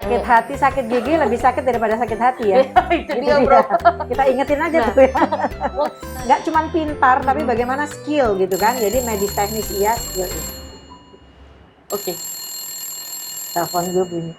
Sakit hati, sakit gigi lebih sakit daripada sakit hati ya. Itu dia bro. Kita ingetin aja tuh ya. Nggak cuma pintar, tapi bagaimana skill gitu kan. Jadi medis teknis iya, skill iya. Oke. Telepon gue bunyi.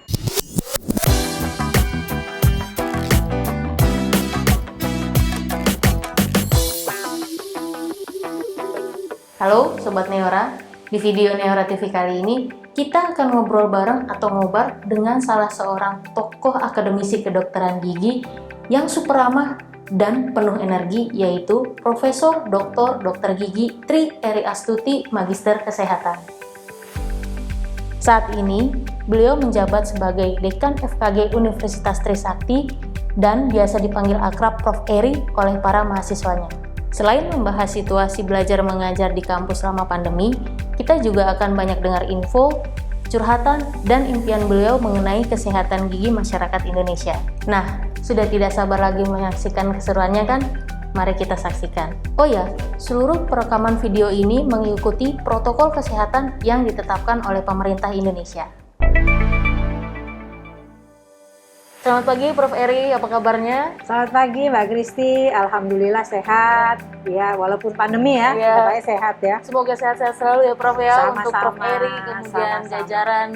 Halo Sobat Neora, di video Neora TV kali ini kita akan ngobrol bareng atau ngobar dengan salah seorang tokoh akademisi kedokteran gigi yang super ramah dan penuh energi, yaitu Profesor Dr. Gigi Tri Eri Astuti, Magister Kesehatan. Saat ini, beliau menjabat sebagai Dekan FKG Universitas Trisakti dan biasa dipanggil akrab Prof. Eri oleh para mahasiswanya. Selain membahas situasi belajar mengajar di kampus selama pandemi, kita juga akan banyak dengar info, curhatan, dan impian beliau mengenai kesehatan gigi masyarakat Indonesia. Nah, sudah tidak sabar lagi menyaksikan keseruannya kan? Mari kita saksikan. Oh ya, seluruh perekaman video ini mengikuti protokol kesehatan yang ditetapkan oleh pemerintah Indonesia. Selamat pagi Prof. Eri, apa kabarnya? Selamat pagi Mbak Kristi, alhamdulillah sehat. Ya, walaupun pandemi ya, tetap sehat ya. Semoga sehat-sehat selalu ya Prof ya. Sama-sama, untuk Prof. Eri, kemudian sama-sama. jajaran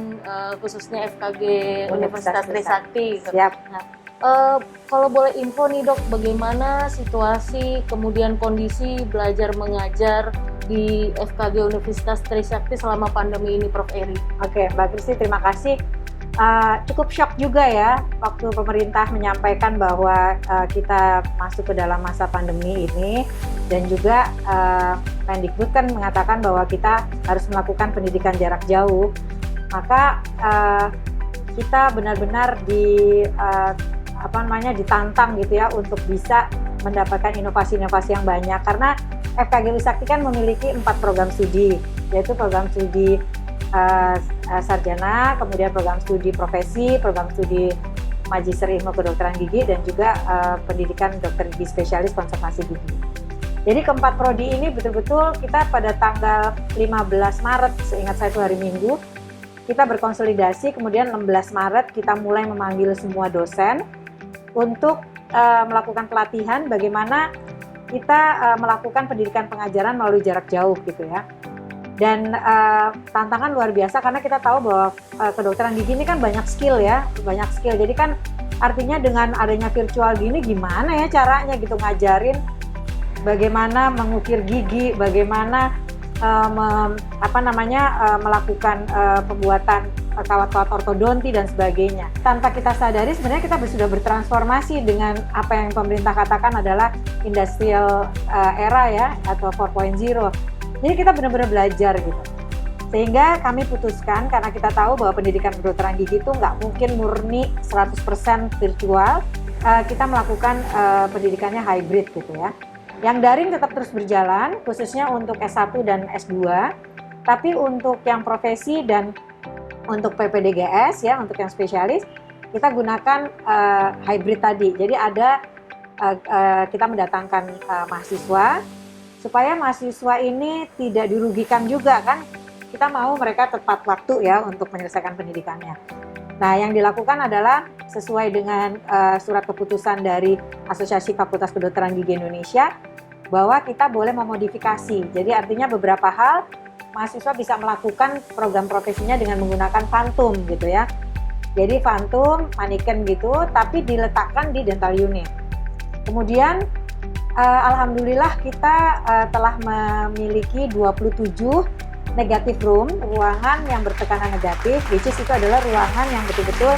khususnya FKG Universitas Trisakti. Siap. Nah, kalau boleh info nih dok, bagaimana situasi kemudian kondisi belajar mengajar di FKG Universitas Trisakti selama pandemi ini Prof. Eri? Oke, Mbak Kristi terima kasih. Cukup shock juga ya waktu pemerintah menyampaikan bahwa kita masuk ke dalam masa pandemi ini, dan juga Mendikbud kan mengatakan bahwa kita harus melakukan pendidikan jarak jauh. Maka kita benar-benar ditantang gitu ya untuk bisa mendapatkan inovasi-inovasi yang banyak, karena FKG Trisakti kan memiliki 4 program studi, yaitu program studi sarjana, kemudian program studi profesi, program studi magister ilmu kedokteran gigi, dan juga pendidikan dokter gigi spesialis konservasi gigi. Jadi keempat prodi ini betul-betul kita pada tanggal 15 Maret, seingat saya itu hari Minggu, kita berkonsolidasi, kemudian 16 Maret kita mulai memanggil semua dosen untuk melakukan pelatihan bagaimana kita melakukan pendidikan pengajaran melalui jarak jauh gitu ya. Dan tantangan luar biasa karena kita tahu bahwa kedokteran gigi ini kan banyak skill ya, banyak skill. Jadi kan artinya dengan adanya virtual gini gimana ya caranya gitu ngajarin bagaimana mengukir gigi, bagaimana melakukan pembuatan kawat-kawat ortodonti dan sebagainya. Tanpa kita sadari sebenarnya kita sudah bertransformasi dengan apa yang pemerintah katakan adalah industrial era ya, atau 4.0. Jadi kita benar-benar belajar gitu. Sehingga kami putuskan, karena kita tahu bahwa pendidikan kedokteran gigi itu nggak mungkin murni 100% virtual, kita melakukan pendidikannya hybrid gitu ya. Yang daring tetap terus berjalan, khususnya untuk S1 dan S2, tapi untuk yang profesi dan untuk PPDGS ya, untuk yang spesialis, kita gunakan hybrid tadi. Jadi ada kita mendatangkan mahasiswa, supaya mahasiswa ini tidak dirugikan juga kan, kita mau mereka tepat waktu ya untuk menyelesaikan pendidikannya. Nah, yang dilakukan adalah sesuai dengan surat keputusan dari Asosiasi Fakultas Kedokteran Gigi Indonesia, bahwa kita boleh memodifikasi. Jadi artinya beberapa hal mahasiswa bisa melakukan program profesinya dengan menggunakan Phantom gitu ya. Jadi Phantom, maniken gitu, tapi diletakkan di dental unit. Kemudian alhamdulillah kita telah memiliki 27 negative room, ruangan yang bertekanan negatif, which is itu adalah ruangan yang betul-betul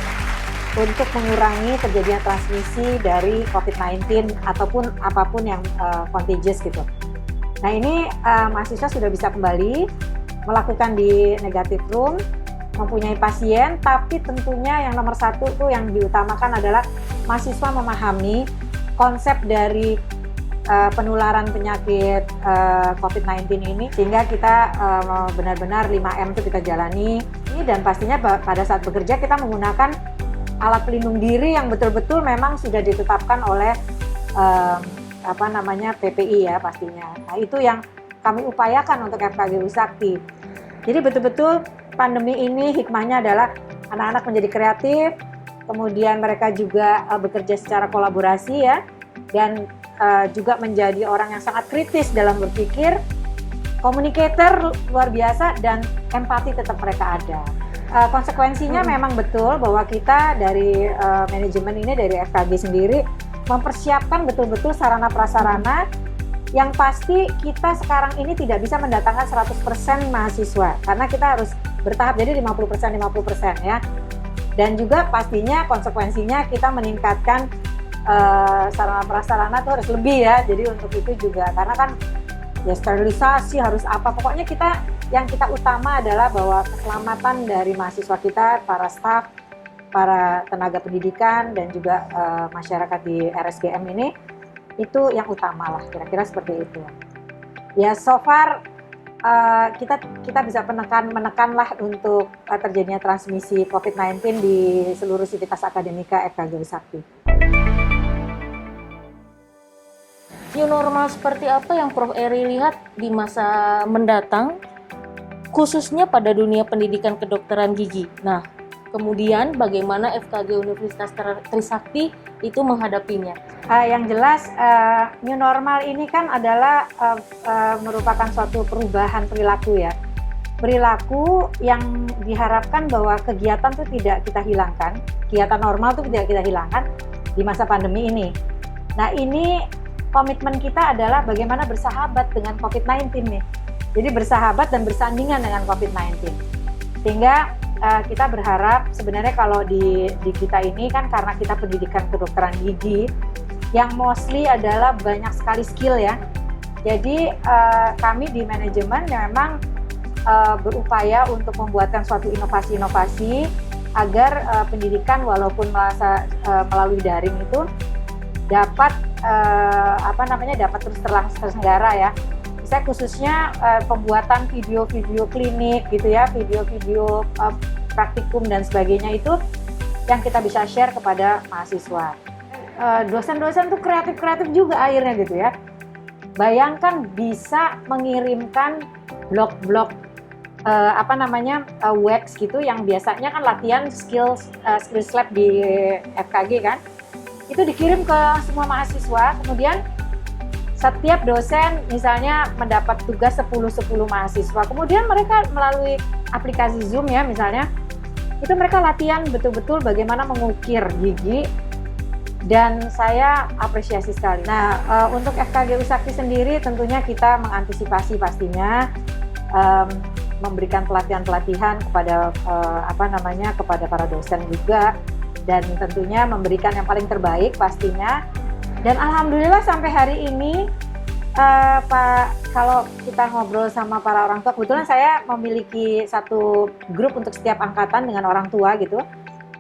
untuk mengurangi terjadinya transmisi dari COVID-19 ataupun apapun yang contagious gitu. Nah ini mahasiswa sudah bisa kembali melakukan di negative room, mempunyai pasien, tapi tentunya yang nomor satu tuh yang diutamakan adalah mahasiswa memahami konsep dari penularan penyakit COVID-19 ini, sehingga kita benar-benar 5M itu kita jalani, dan pastinya pada saat bekerja kita menggunakan alat pelindung diri yang betul-betul memang sudah ditetapkan oleh PPI ya pastinya. Nah itu yang kami upayakan untuk FKG Trisakti. Jadi betul-betul pandemi ini hikmahnya adalah anak-anak menjadi kreatif, kemudian mereka juga bekerja secara kolaborasi ya, dan juga menjadi orang yang sangat kritis dalam berpikir, communicator luar biasa, dan empati tetap mereka ada. Konsekuensinya memang betul bahwa kita dari manajemen ini, dari FKG sendiri mempersiapkan betul-betul sarana prasarana yang pasti kita sekarang ini tidak bisa mendatangkan 100% mahasiswa karena kita harus bertahap, jadi 50% ya. Dan juga pastinya konsekuensinya kita meningkatkan sarana prasarana itu harus lebih ya. Jadi untuk itu juga karena kan ya sterilisasi harus apa, pokoknya yang kita utama adalah bahwa keselamatan dari mahasiswa kita, para staf, para tenaga pendidikan dan juga masyarakat di RSGM ini itu yang utama lah, kira-kira seperti itu. Ya so far kita bisa menekan lah untuk terjadinya transmisi COVID-19 di seluruh sivitas akademika FKG Wisakti. New normal seperti apa yang Prof. Eri lihat di masa mendatang, khususnya pada dunia pendidikan kedokteran gigi? Nah, kemudian bagaimana FKG Universitas Trisakti itu menghadapinya? Yang jelas new normal ini kan adalah merupakan suatu perubahan perilaku ya. Perilaku yang diharapkan bahwa kegiatan itu tidak kita hilangkan, kegiatan normal itu tidak kita hilangkan di masa pandemi ini. Nah ini komitmen kita adalah bagaimana bersahabat dengan COVID-19 nih. Jadi bersahabat dan bersandingan dengan COVID-19. Sehingga kita berharap sebenarnya kalau di kita ini kan karena kita pendidikan kedokteran gigi yang mostly adalah banyak sekali skill ya. Jadi kami di manajemen memang berupaya untuk membuatkan suatu inovasi-inovasi agar pendidikan walaupun melalui daring itu dapat dapat terus terselenggara ya. Saya khususnya pembuatan video-video klinik gitu ya, video-video praktikum dan sebagainya itu yang kita bisa share kepada mahasiswa. Dosen-dosen tuh kreatif juga akhirnya gitu ya. Bayangkan bisa mengirimkan blog-blog wax gitu yang biasanya kan latihan skill lab di FKG kan. Itu dikirim ke semua mahasiswa, kemudian setiap dosen misalnya mendapat tugas 10 mahasiswa, kemudian mereka melalui aplikasi Zoom ya misalnya, itu mereka latihan betul-betul bagaimana mengukir gigi, dan saya apresiasi sekali. Nah untuk FKG Wisakti sendiri tentunya kita mengantisipasi pastinya memberikan pelatihan-pelatihan kepada kepada para dosen juga, dan tentunya memberikan yang paling terbaik pastinya. Dan alhamdulillah sampai hari ini Pak, kalau kita ngobrol sama para orang tua, kebetulan saya memiliki satu grup untuk setiap angkatan dengan orang tua gitu.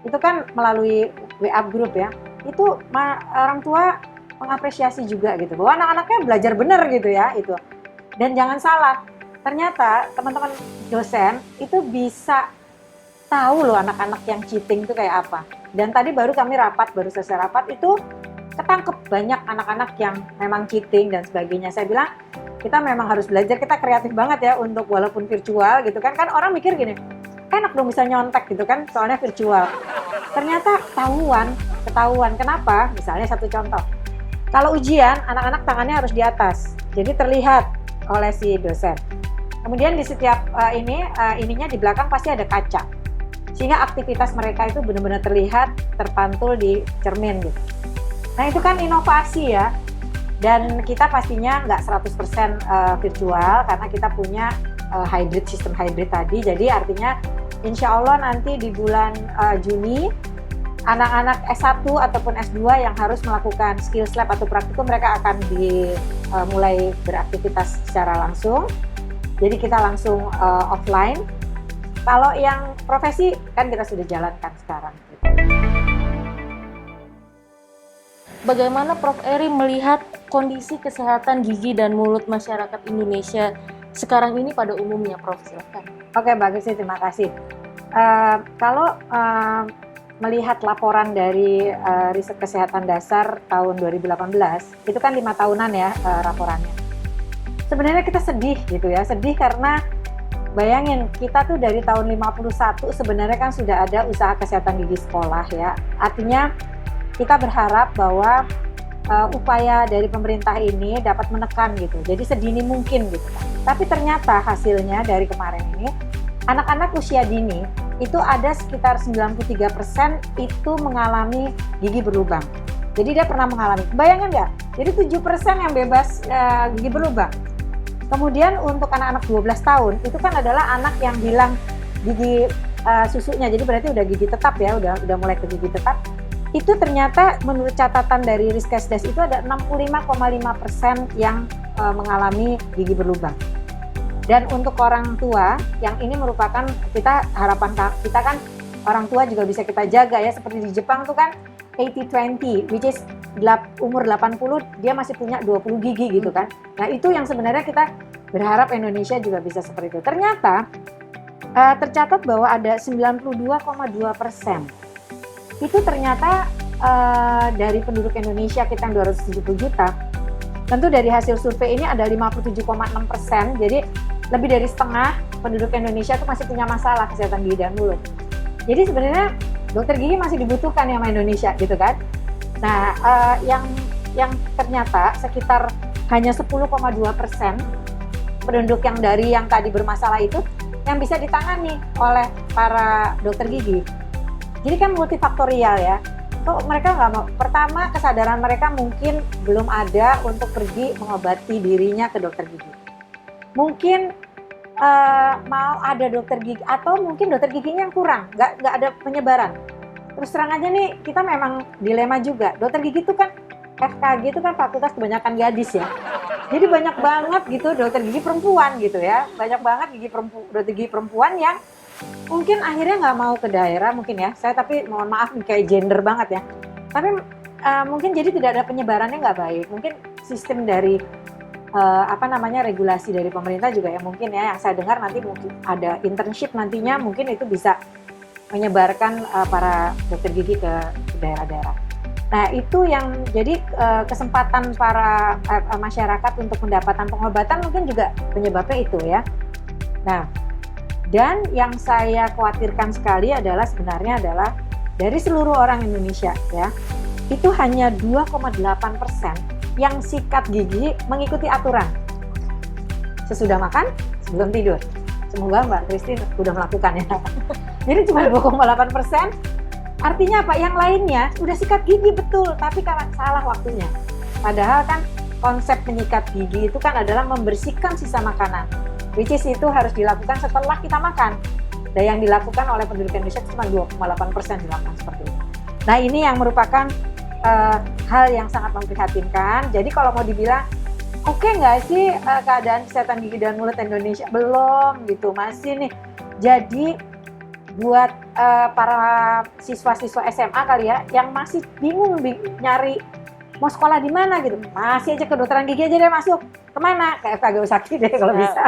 Itu kan melalui WA group ya. Itu orang tua mengapresiasi juga gitu bahwa anak-anaknya belajar benar gitu ya itu. Dan jangan salah, ternyata teman-teman dosen itu bisa tahu loh anak-anak yang cheating itu kayak apa. Dan tadi baru selesai rapat itu ketangkep banyak anak-anak yang memang cheating dan sebagainya. Saya bilang kita memang harus belajar, kita kreatif banget ya untuk walaupun virtual gitu kan orang mikir gini, enak dong bisa nyontek gitu kan soalnya virtual. Ternyata ketahuan. Kenapa? Misalnya satu contoh, kalau ujian anak-anak tangannya harus di atas, jadi terlihat oleh si dosen. Kemudian di setiap ininya di belakang pasti ada kaca, sehingga aktivitas mereka itu benar-benar terlihat, terpantul di cermin gitu. Nah itu kan inovasi ya, dan kita pastinya nggak 100% virtual karena kita punya sistem hybrid tadi. Jadi artinya insya Allah nanti di bulan Juni anak-anak S1 ataupun S2 yang harus melakukan skills lab atau praktikum mereka akan mulai beraktivitas secara langsung. Jadi kita langsung offline. Kalau yang profesi kan kita sudah jalankan sekarang. Bagaimana Prof. Eri melihat kondisi kesehatan gigi dan mulut masyarakat Indonesia sekarang ini pada umumnya, Prof? Silakan. Oke, bagus sih, terima kasih. Kalau melihat laporan dari riset kesehatan dasar tahun 2018, itu kan 5 tahunan ya laporannya. Sebenarnya kita sedih gitu ya, sedih karena Bayangin, kita tuh dari tahun 51 sebenarnya kan sudah ada usaha kesehatan gigi sekolah ya. Artinya kita berharap bahwa upaya dari pemerintah ini dapat menekan gitu. Jadi sedini mungkin gitu kan. Tapi ternyata hasilnya dari kemarin ini, anak-anak usia dini itu ada sekitar 93% itu mengalami gigi berlubang. Jadi dia pernah mengalami, bayangin nggak? Jadi 7% yang bebas gigi berlubang. Kemudian untuk anak-anak 12 tahun, itu kan adalah anak yang hilang gigi susunya, jadi berarti udah gigi tetap ya, udah mulai ke gigi tetap. Itu ternyata menurut catatan dari Riskesdes itu ada 65,5% yang mengalami gigi berlubang. Dan untuk orang tua, yang ini merupakan harapan kita kan orang tua juga bisa kita jaga ya, seperti di Jepang tuh kan 80-20, which is umur 80 dia masih punya 20 gigi gitu kan. Nah itu yang sebenarnya kita berharap Indonesia juga bisa seperti itu. Ternyata tercatat bahwa ada 92,2% itu ternyata dari penduduk Indonesia kita yang 270 juta. Tentu dari hasil survei ini ada 57,6%, jadi lebih dari setengah penduduk Indonesia itu masih punya masalah kesehatan gigi dan mulut. Jadi sebenarnya dokter gigi masih dibutuhkan ya sama Indonesia gitu kan. Nah, yang ternyata sekitar hanya 10,2% penduduk yang dari yang tadi bermasalah itu yang bisa ditangani oleh para dokter gigi. Jadi kan multifaktorial ya. Kok mereka nggak mau? Pertama, kesadaran mereka mungkin belum ada untuk pergi mengobati dirinya ke dokter gigi. Mungkin mau ada dokter gigi atau mungkin dokter giginya yang kurang, nggak ada penyebaran. Terus terang aja nih, kita memang dilema juga. Dokter gigi itu kan, FKG itu kan fakultas kebanyakan gadis ya. Jadi banyak banget gitu dokter gigi perempuan gitu ya. Banyak banget dokter gigi perempuan yang mungkin akhirnya nggak mau ke daerah mungkin ya. Saya tapi mohon maaf kayak gender banget ya. Tapi mungkin jadi tidak ada penyebarannya nggak baik. Mungkin sistem dari regulasi dari pemerintah juga ya mungkin ya. Yang saya dengar nanti mungkin ada internship nantinya mungkin itu bisa menyebarkan para dokter gigi ke daerah-daerah. Nah itu yang jadi kesempatan para masyarakat untuk mendapatkan pengobatan mungkin juga penyebabnya itu ya. Nah dan yang saya khawatirkan sekali sebenarnya adalah dari seluruh orang Indonesia ya itu hanya 2,8% yang sikat gigi mengikuti aturan sesudah makan sebelum tidur. Semoga Mbak Christine sudah melakukannya. Jadi cuma 2,8%. Artinya apa? Yang lainnya udah sikat gigi betul, tapi karena salah waktunya. Padahal kan konsep menyikat gigi itu kan adalah membersihkan sisa makanan, which is itu harus dilakukan setelah kita makan. Dan yang dilakukan oleh penduduk Indonesia cuma 2,8% dilakukan seperti itu. Nah ini yang merupakan hal yang sangat memprihatinkan. Jadi kalau mau dibilang oke nggak sih keadaan kesehatan gigi dan mulut Indonesia? Belum gitu, masih nih. Jadi buat para siswa-siswa SMA kali ya yang masih bingung nyari mau sekolah di mana gitu, masih aja kedokteran gigi aja deh masuk. Kemana? Ke FKG Usaki deh kalau bisa.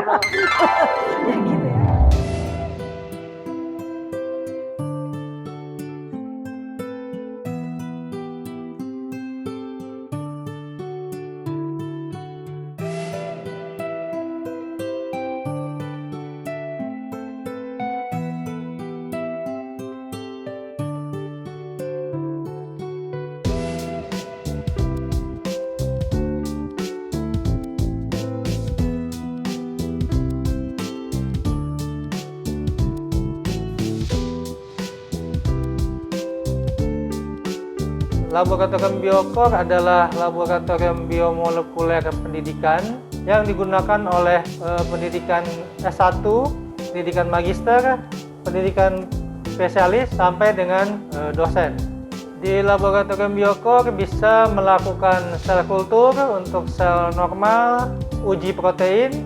Ya gitu ya. Laboratorium Biokor adalah laboratorium biomolekuler pendidikan yang digunakan oleh pendidikan S1, pendidikan magister, pendidikan spesialis sampai dengan dosen. Di laboratorium Biokor bisa melakukan sel kultur untuk sel normal, uji protein,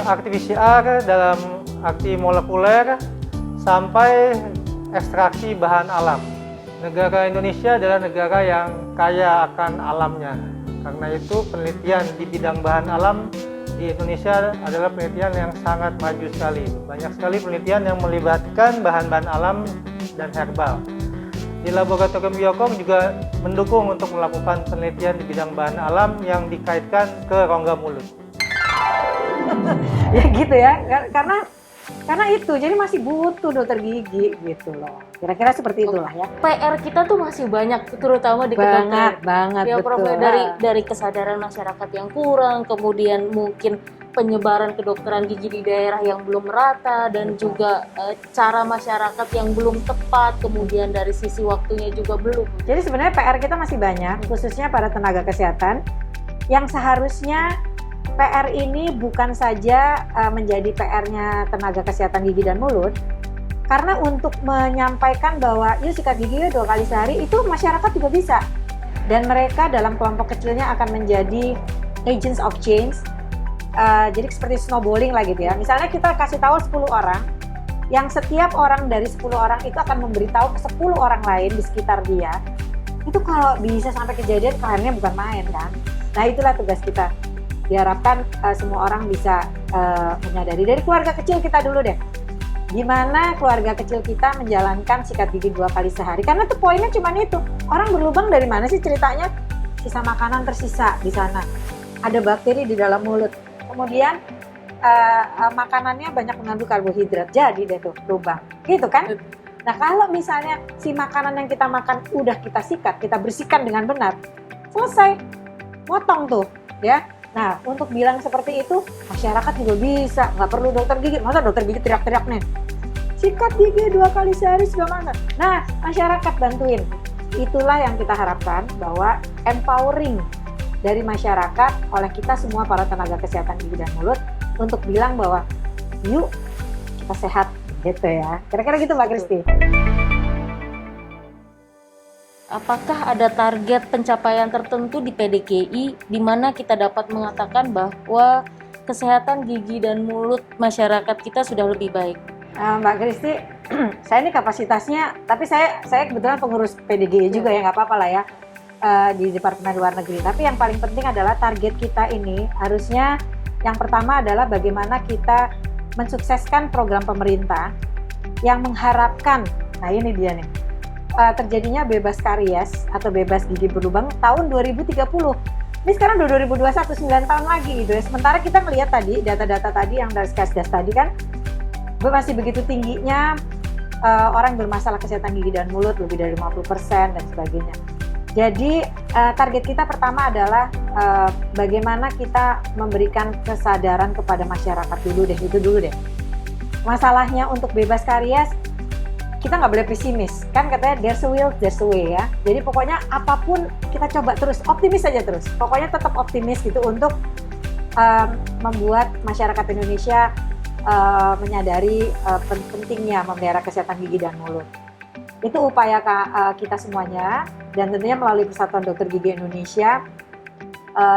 RT-PCR dalam arti molekuler, sampai ekstraksi bahan alam. Negara Indonesia adalah negara yang kaya akan alamnya. Karena itu penelitian di bidang bahan alam di Indonesia adalah penelitian yang sangat maju sekali. Banyak sekali penelitian yang melibatkan bahan-bahan alam dan herbal. Di laboratorium Biokor juga mendukung untuk melakukan penelitian di bidang bahan alam yang dikaitkan ke rongga mulut. Ya gitu ya, karena Karena itu, jadi masih butuh dokter gigi gitu loh. Kira-kira seperti itulah ya. PR kita tuh masih banyak, terutama di kedokteran. Banget, Ya, betul. Prof, dari kesadaran masyarakat yang kurang, kemudian mungkin penyebaran kedokteran gigi di daerah yang belum merata, dan juga cara masyarakat yang belum tepat, kemudian dari sisi waktunya juga belum. Jadi sebenarnya PR kita masih banyak, khususnya pada tenaga kesehatan, yang seharusnya PR ini bukan saja menjadi PR-nya tenaga kesehatan gigi dan mulut, karena untuk menyampaikan bahwa yuk sikat gigi 2 kali sehari, itu masyarakat juga bisa. Dan mereka dalam kelompok kecilnya akan menjadi agents of change. Jadi seperti snowballing lah gitu ya. Misalnya kita kasih tahu 10 orang, yang setiap orang dari 10 orang itu akan memberitahu ke 10 orang lain di sekitar dia. Itu kalau bisa sampai kejadian, kerennya bukan main kan. Nah itulah tugas kita. Diharapkan semua orang bisa menyadari. Dari keluarga kecil kita dulu deh. Gimana keluarga kecil kita menjalankan sikat gigi 2 kali sehari. Karena tuh poinnya cuma itu. Orang berlubang dari mana sih ceritanya? Sisa makanan tersisa di sana. Ada bakteri di dalam mulut. Kemudian makanannya banyak mengandung karbohidrat, jadi deh tuh lubang, gitu kan? Nah kalau misalnya si makanan yang kita makan udah kita sikat, kita bersihkan dengan benar, selesai, motong tuh, ya. Nah untuk bilang seperti itu, masyarakat juga bisa, nggak perlu dokter gigi. Masa dokter gigi teriak-teriak nih, sikat gigi 2 kali sehari sudah mana? Nah masyarakat bantuin, itulah yang kita harapkan, bahwa empowering dari masyarakat oleh kita semua para tenaga kesehatan gigi dan mulut untuk bilang bahwa yuk kita sehat gitu ya. Kira-kira gitu Mbak Kristi. Apakah ada target pencapaian tertentu di PDGI di mana kita dapat mengatakan bahwa kesehatan gigi dan mulut masyarakat kita sudah lebih baik? Mbak Kristi, saya ini kapasitasnya, tapi saya kebetulan pengurus PDGI juga ya, nggak apa-apa lah ya. Di Departemen Luar Negeri. Tapi yang paling penting adalah target kita ini harusnya yang pertama adalah bagaimana kita mensukseskan program pemerintah yang mengharapkan, nah ini dia nih, terjadinya bebas karies atau bebas gigi berlubang tahun 2030. Ini sekarang udah 2021, 9 tahun lagi gitu ya. Sementara kita melihat tadi data-data tadi yang dari Skesdas tadi kan masih begitu tingginya orang bermasalah kesehatan gigi dan mulut, lebih dari 50% dan sebagainya. Jadi target kita pertama adalah bagaimana kita memberikan kesadaran kepada masyarakat dulu deh, itu dulu deh. Masalahnya untuk bebas karies, kita nggak boleh pesimis, kan katanya there's a will, there's a way ya. Jadi pokoknya apapun kita coba terus, optimis aja terus. Pokoknya tetap optimis gitu untuk membuat masyarakat Indonesia menyadari pentingnya memelihara kesehatan gigi dan mulut. Itu upaya kita semuanya, dan tentunya melalui Persatuan Dokter Gigi Indonesia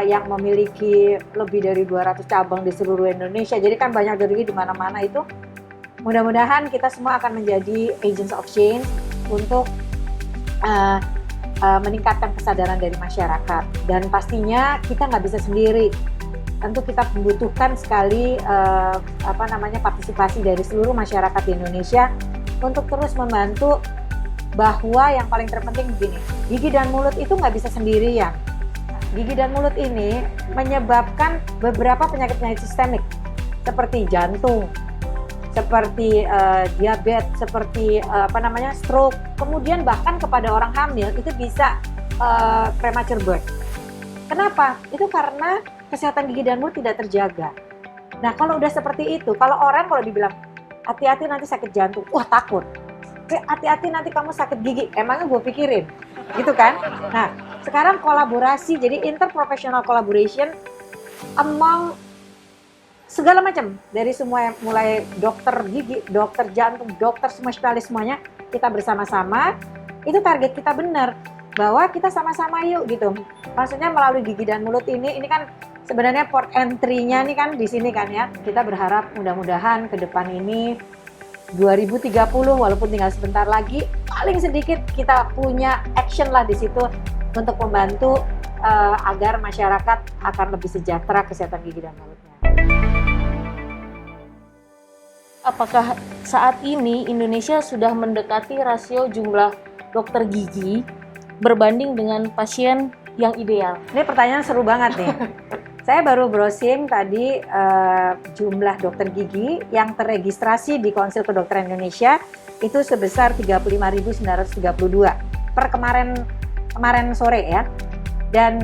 yang memiliki lebih dari 200 cabang di seluruh Indonesia. Jadi kan banyak dokter gigi di mana-mana itu. Mudah-mudahan kita semua akan menjadi agents of change untuk meningkatkan kesadaran dari masyarakat. Dan pastinya kita nggak bisa sendiri. Tentu kita membutuhkan sekali partisipasi dari seluruh masyarakat di Indonesia untuk terus membantu. Bahwa yang paling terpenting begini, gigi dan mulut itu nggak bisa sendirian. Gigi dan mulut ini menyebabkan beberapa penyakit-penyakit sistemik seperti jantung, seperti diabetes, seperti stroke, kemudian bahkan kepada orang hamil itu bisa premature birth. Kenapa? Itu karena kesehatan gigi dan mulut tidak terjaga. Nah kalau udah seperti itu, kalau dibilang hati-hati nanti sakit jantung, wah takut. Hati-hati nanti kamu sakit gigi, emangnya gue pikirin, gitu kan? Nah, sekarang kolaborasi, jadi interprofessional collaboration among segala macam, dari semua mulai dokter gigi, dokter jantung, dokter semua spesialis semuanya, kita bersama-sama, itu target kita benar, bahwa kita sama-sama yuk gitu. Maksudnya melalui gigi dan mulut ini kan sebenarnya port entry-nya nih kan di sini kan ya. Kita berharap mudah-mudahan ke depan ini 2030 walaupun tinggal sebentar lagi, paling sedikit kita punya action lah di situ untuk membantu agar masyarakat akan lebih sejahtera kesehatan gigi dan mulutnya. Apakah saat ini Indonesia sudah mendekati rasio jumlah dokter gigi berbanding dengan pasien yang ideal? Ini pertanyaan seru banget nih. Saya baru browsing tadi jumlah dokter gigi yang terregistrasi di Konsil Kedokteran Indonesia itu sebesar 35.932 per kemarin sore ya. Dan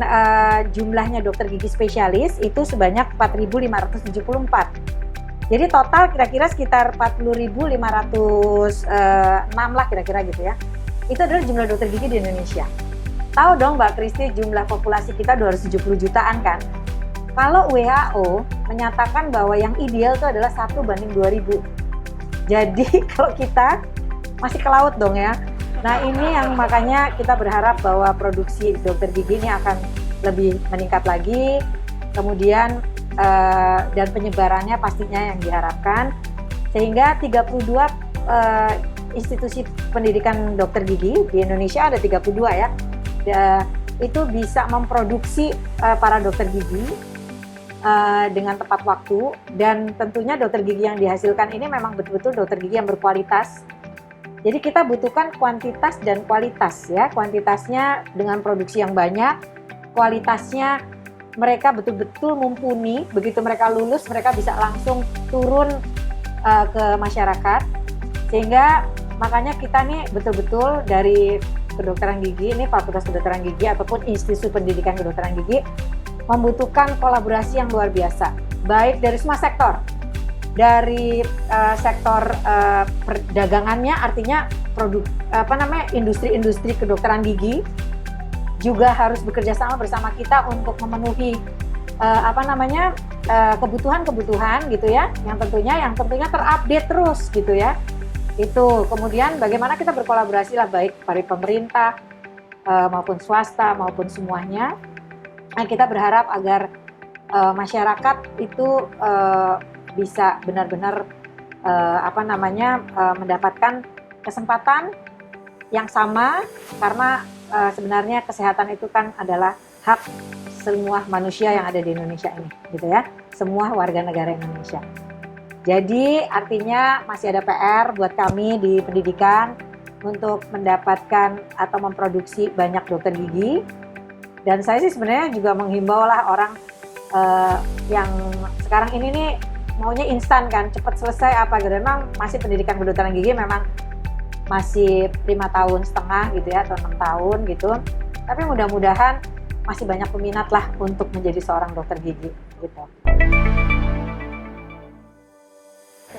jumlahnya dokter gigi spesialis itu sebanyak 4.574. Jadi total kira-kira sekitar 40.506 lah kira-kira gitu ya. Itu adalah jumlah dokter gigi di Indonesia. Tahu dong Mbak Kristi, jumlah populasi kita 270 jutaan kan? Kalau WHO menyatakan bahwa yang ideal itu adalah 1:2000. Jadi kalau kita masih ke laut dong ya. Nah ini yang makanya kita berharap bahwa produksi dokter gigi ini akan lebih meningkat lagi. Kemudian dan penyebarannya pastinya yang diharapkan. Sehingga 32 institusi pendidikan dokter gigi di Indonesia ada 32 ya. Itu bisa memproduksi para dokter gigi dengan tepat waktu, dan tentunya dokter gigi yang dihasilkan ini memang betul-betul dokter gigi yang berkualitas. Jadi kita butuhkan kuantitas dan kualitas ya. Kuantitasnya dengan produksi yang banyak, kualitasnya mereka betul-betul mumpuni. Begitu mereka lulus, mereka bisa langsung turun ke masyarakat. Sehingga makanya kita nih betul-betul dari kedokteran gigi, ini Fakultas Kedokteran Gigi ataupun Institusi Pendidikan Kedokteran Gigi membutuhkan kolaborasi yang luar biasa, baik dari semua sektor, dari sektor perdagangannya, artinya produk industri kedokteran gigi juga harus bekerja sama bersama kita untuk memenuhi kebutuhan gitu ya, yang tentunya terupdate terus gitu ya. Itu kemudian bagaimana kita berkolaborasi lah, baik dari pemerintah maupun swasta maupun semuanya. Nah, kita berharap agar masyarakat itu bisa benar-benar mendapatkan kesempatan yang sama, karena sebenarnya kesehatan itu kan adalah hak semua manusia yang ada di Indonesia ini, gitu ya, semua warga negara Indonesia. Jadi artinya masih ada PR buat kami di pendidikan untuk mendapatkan atau memproduksi banyak dokter gigi. Dan saya sih sebenarnya juga menghimbau lah orang yang sekarang ini nih maunya instan kan, cepat selesai apa gitu. Memang masih pendidikan kedokteran gigi memang masih 5,5 tahun gitu ya, atau 6 tahun gitu. Tapi mudah-mudahan masih banyak peminat lah untuk menjadi seorang dokter gigi gitu.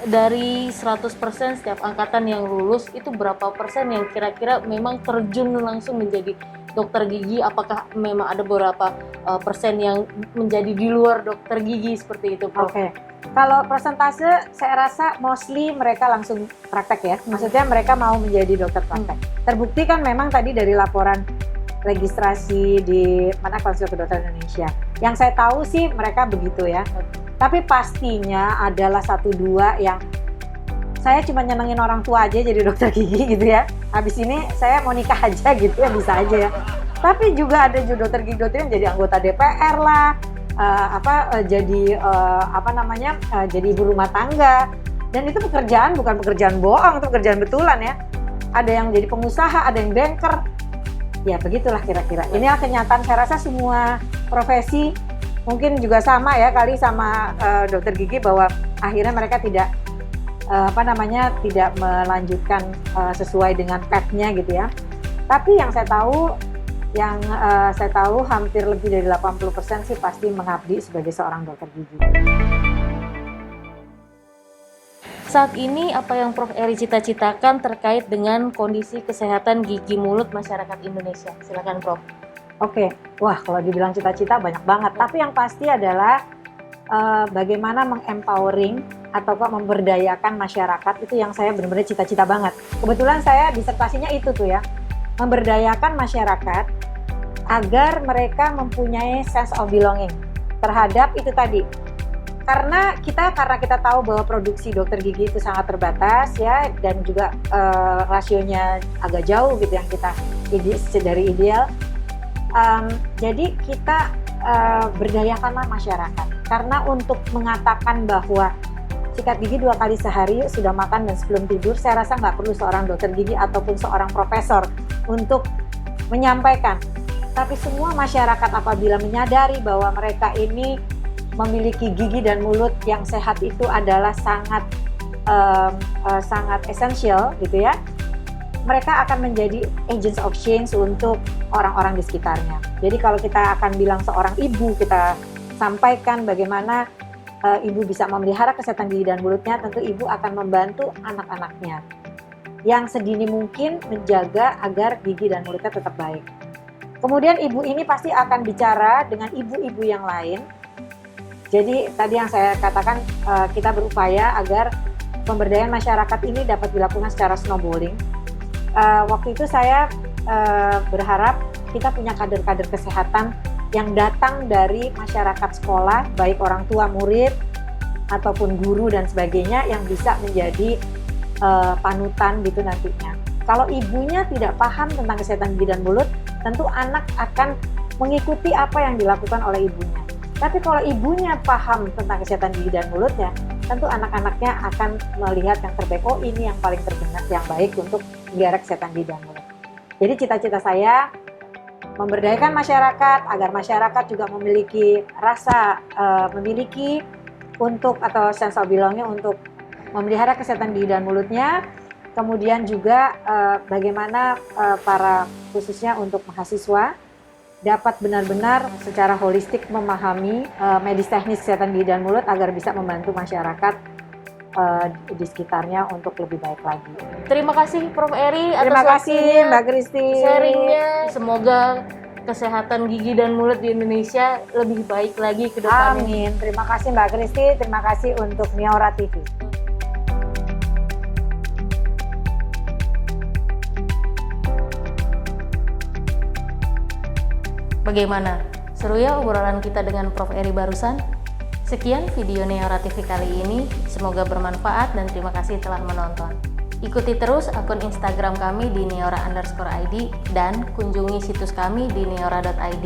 Dari 100% setiap angkatan yang lulus, itu berapa persen yang kira-kira memang terjun langsung menjadi dokter gigi? Apakah memang ada beberapa persen yang menjadi di luar dokter gigi seperti itu, Prof? Oke. Kalau persentase saya rasa mostly mereka langsung praktek ya. Maksudnya mereka mau menjadi dokter praktek. Terbukti kan memang tadi dari laporan registrasi di Konsil Kedokteran Indonesia. Yang saya tahu sih mereka begitu ya. Tapi pastinya adalah 1-2 yang saya cuma nyenengin orang tua aja jadi dokter gigi gitu ya. Habis ini saya mau nikah aja gitu ya, bisa aja ya. Tapi juga ada juga dokter gigi yang jadi anggota DPR lah, jadi ibu rumah tangga. Dan itu pekerjaan bukan pekerjaan bohong, itu pekerjaan betulan ya. Ada yang jadi pengusaha, ada yang banker. Ya begitulah kira-kira. Inilah kenyataan, saya rasa semua profesi mungkin juga sama ya kali sama dokter gigi, bahwa akhirnya mereka tidak tidak melanjutkan sesuai dengan path-nya gitu ya. Tapi yang saya tahu hampir lebih dari 80% sih pasti mengabdi sebagai seorang dokter gigi. Saat ini apa yang Prof. Eri cita-citakan terkait dengan kondisi kesehatan gigi mulut masyarakat Indonesia? Silakan Prof. Oke, wah kalau dibilang cita-cita banyak banget. Tapi yang pasti adalah bagaimana mengempowering atau memberdayakan masyarakat, itu yang saya benar-benar cita-cita banget. Kebetulan saya disertasinya itu tuh ya, memberdayakan masyarakat agar mereka mempunyai sense of belonging terhadap itu tadi. Karena kita tahu bahwa produksi dokter gigi itu sangat terbatas ya, dan juga rasionya agak jauh gitu yang kita dari ideal. Jadi kita berdayakanlah masyarakat, karena untuk mengatakan bahwa sikat gigi 2 kali sehari, sudah makan dan sebelum tidur, saya rasa nggak perlu seorang dokter gigi ataupun seorang profesor untuk menyampaikan. Tapi semua masyarakat apabila menyadari bahwa mereka ini memiliki gigi dan mulut yang sehat itu adalah sangat esensial gitu ya. Mereka akan menjadi agents of change untuk orang-orang di sekitarnya. Jadi kalau kita akan bilang seorang ibu, kita sampaikan bagaimana ibu bisa memelihara kesehatan gigi dan mulutnya, tentu ibu akan membantu anak-anaknya yang sedini mungkin menjaga agar gigi dan mulutnya tetap baik. Kemudian ibu ini pasti akan bicara dengan ibu-ibu yang lain. Jadi tadi yang saya katakan, kita berupaya agar pemberdayaan masyarakat ini dapat dilakukan secara snowballing. Waktu itu saya berharap kita punya kader-kader kesehatan yang datang dari masyarakat sekolah, baik orang tua murid ataupun guru dan sebagainya, yang bisa menjadi panutan gitu nantinya. Kalau ibunya tidak paham tentang kesehatan gigi dan mulut, tentu anak akan mengikuti apa yang dilakukan oleh ibunya. Tapi kalau ibunya paham tentang kesehatan gigi dan mulutnya, tentu anak-anaknya akan melihat yang terbaik. Oh, ini yang paling terbenar, yang baik untuk melihara kesehatan gigi dan mulut. Jadi cita-cita saya memberdayakan masyarakat agar masyarakat juga memiliki rasa memiliki untuk atau sense of belonging untuk memelihara kesehatan gigi dan mulutnya. Kemudian juga bagaimana para khususnya untuk mahasiswa dapat benar-benar secara holistik memahami medis teknis kesehatan gigi dan mulut agar bisa membantu masyarakat di sekitarnya untuk lebih baik lagi. Terima kasih Prof. Eri atas Terima kasih waktunya, Mbak Kristi. sharingnya. Semoga kesehatan gigi dan mulut di Indonesia lebih baik lagi ke depannya. Amin. Terima kasih Mbak Kristi, terima kasih untuk Niora TV. Bagaimana? Seru ya obrolan kita dengan Prof. Eri barusan? Sekian video Niora TV kali ini, semoga bermanfaat dan terima kasih telah menonton. Ikuti terus akun Instagram kami di niora_id dan kunjungi situs kami di niora.id.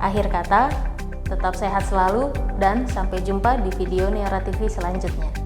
Akhir kata, tetap sehat selalu dan sampai jumpa di video Niora TV selanjutnya.